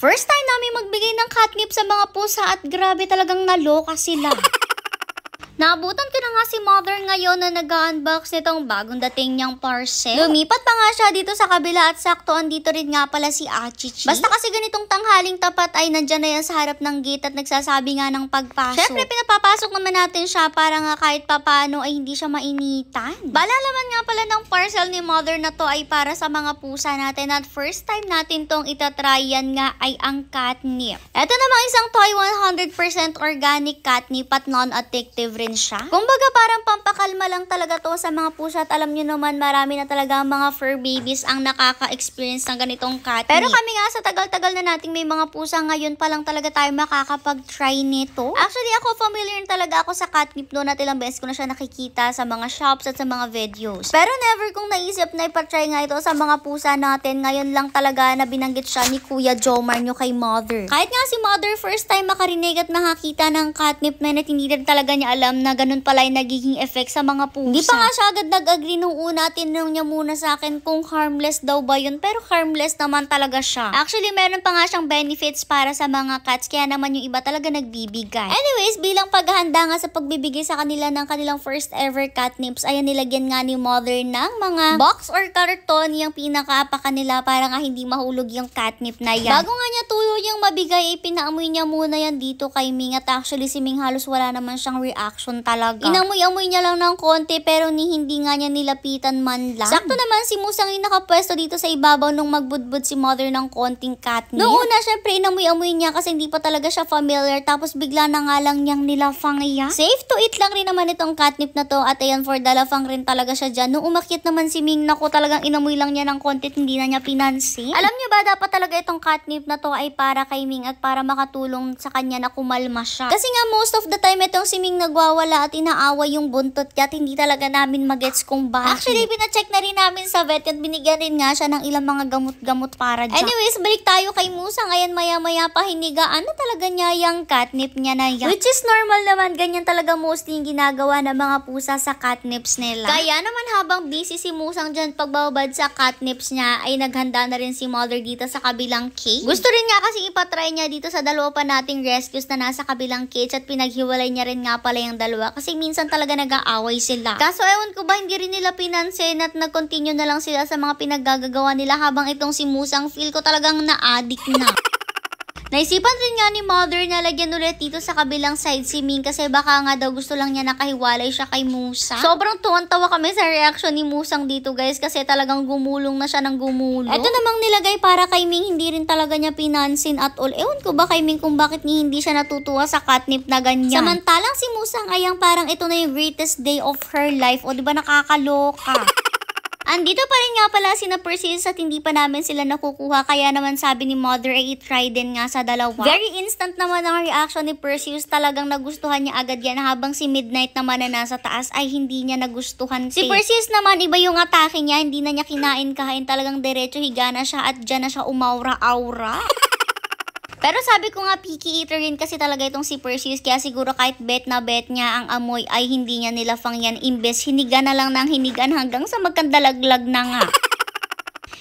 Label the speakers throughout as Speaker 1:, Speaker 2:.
Speaker 1: First time namin magbigay ng catnip sa mga pusa at grabe talagang naloka sila. Naabutan ko na nga si Mother ngayon na nag-unbox nitong bagong dating niyang parcel. Lumipat pa nga siya dito sa kabila at sakto andito rin nga pala si Achichi. Basta kasi ganitong tanghaling tapat ay nandyan na yan sa harap ng gate at nagsasabi nga ng pagpasok. Syempre pinapapasok naman natin siya para nga kahit papano ay hindi siya mainitan. Balalaman nga pala ng parcel ni Mother na to ay para sa mga pusa natin at first time natin tong itatryan nga ay ang catnip. Ito namang isang toy 100% organic catnip at non-addictive rin siya. Kumbaga parang pampakalma lang talaga to sa mga pusa at alam nyo naman marami na talaga mga fur babies ang nakaka-experience ng ganitong catnip. Pero kami nga sa tagal-tagal na nating may mga pusa ngayon pa lang talaga tayo makakapag-try nito. Actually ako familiar talaga ako sa catnip noon at ilang beses ko na siya nakikita sa mga shops at sa mga videos. Pero never kong naisip na ipatry nga ito sa mga pusa natin. Ngayon lang talaga na binanggit siya ni Kuya Jomar nyo kay Mother. Kahit nga si Mother first time makarinig at makakita ng catnip na hindi rin talaga niya alam na ganun pala yung nagiging effect sa mga pusa. Hindi pa nga siya agad nag-agree nung una, tinanong niya muna sa akin kung harmless daw ba yun, pero harmless naman talaga siya. Actually, meron pa nga siyang benefits para sa mga cats, kaya naman yung iba talaga nagbibigay. Anyways, bilang paghahanda nga sa pagbibigay sa kanila ng kanilang first ever catnips, ayan nilagyan nga ni Mother ng mga box or karton yung pinakaapa nila para nga hindi mahulog yung catnip na yan. Bago nga niya tuyo yung mabigay, ay pinaamoy niya muna yan dito kay Ming at actually si Ming halos wala naman siyang reaction talaga. Inamoy-amoy niya lang ng konti pero hindi nga niya nilapitan man lang. Sakto naman si Musang yung nakapwesto dito sa ibabaw nung magbudbud si Mother ng konting catnip. Noong una, syempre inamoy-amoy niya kasi hindi pa talaga siya familiar tapos bigla na nga lang niyang nilafang iya. Safe to eat lang rin naman itong catnip na to at ayan for dalafang rin talaga siya dyan. Nung umakyat naman si Ming, naku talagang inamoy lang niya ng konti at hindi na niya pinansin. Alam niyo ba dapat talaga itong catnip na to ay para kay Ming at para makatulong sa kanya na kumalma siya. Kasi nga most of the time itong si Ming nagwawala at inaaway yung buntot niya at hindi talaga namin magets kung bakit. Actually, pinacheck na rin namin sa vet at binigyan rin nga siya ng ilang mga gamot-gamot para dyan. Anyways, balik tayo kay Musa. Ngayon maya-maya pa hinigaan na talaga niya yung catnip niya na yan. Which is normal naman. Ganyan talaga mostly yung ginagawa ng mga pusa sa catnips nila. Kaya naman habang busy si Musang dyan pagbabad sa catnips niya, ay naghanda na rin si Mother dito sa kabilang cage. Gusto rin nga kasi ipatry niya dito sa dalawa pa nating rescues na nasa kabilang cage at pinaghiwalay niya rin nga pala yung dalawa kasi minsan talaga nag-aaway sila. Kaso ewan ko ba hindi rin nila pinansin at nag-continue na lang sila sa mga pinaggagawa nila habang itong si Musang feel ko talagang na-addict na. Naisipan rin nga ni Mother na lagyan ulit dito sa kabilang side si Ming kasi baka nga daw gusto lang niya nakahiwalay siya kay Musa. Sobrang tuwan-tawa kami sa reaction ni Musang dito guys kasi talagang gumulong na siya ng gumulong. Ito namang nilagay para kay Ming, hindi rin talaga niya pinansin at all. Ewan ko ba kay Ming kung bakit hindi siya natutuwa sa catnip na ganyan. Samantalang si Musang ayang parang ito na yung greatest day of her life. O diba nakakaloka? Andito pa rin nga pala sina Perseus at hindi pa namin sila nakukuha kaya naman sabi ni Mother ay i-try din nga sa dalawa. Very instant naman ang reaction ni Perseus, talagang nagustuhan niya agad yan habang si Midnight naman na nasa taas ay hindi niya nagustuhan. Si Perseus naman iba yung atake niya, hindi na niya kinain-kain, talagang diretso higa na siya at dyan na siya umaura-aura. Pero sabi ko nga picky eater rin kasi talaga itong si Perseus kaya siguro kahit bet na bet niya ang amoy ay hindi niya nilafang yan imbes hiniga na lang ng hinigan hanggang sa magkandalaglag na nga.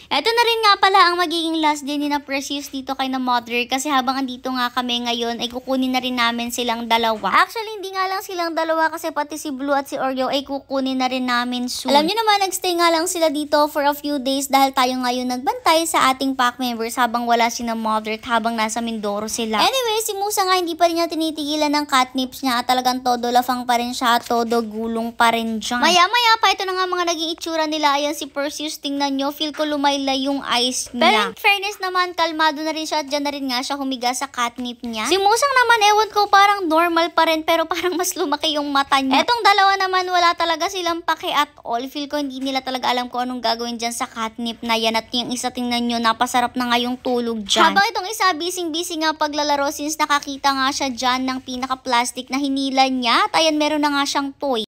Speaker 1: Ito na rin nga pala ang magiging last day ni na Perseus dito kay na Mother kasi habang andito nga kami ngayon ay kukunin na rin namin silang dalawa. Actually, hindi nga lang silang dalawa kasi pati si Blue at si Oreo ay kukunin na rin namin soon. Alam niyo naman, nagstay nga lang sila dito for a few days dahil tayo ngayon nagbantay sa ating pack members habang wala si na Mother at habang nasa Mindoro sila. Anyway, si Musa nga hindi pa rin niya tinitigilan ng catnips niya at talagang todo lafang pa rin siya at todo gulong pa rin dyan. Maya-maya pa ito na nga mga naging itsura nila. Ayan si Perseus, tingnan nyo, feel ko lumaylay yung eyes niya. Pero in fairness naman, kalmado na rin siya at dyan na rin nga siya humiga sa catnip niya. Si Musang naman, ewan ko, parang normal pa rin pero parang mas lumaki yung mata niya. Etong dalawa naman, wala talaga silang pake at all. Feel ko hindi nila talaga alam kung anong gagawin dyan sa catnip na yan at yung isa tingnan nyo, napasarap na nga yung tulog dyan. Habang itong isa, bising-bising nga paglalaro since nakakita nga siya dyan ng pinaka-plastic na hinila niya at ayan, meron na nga siyang toy.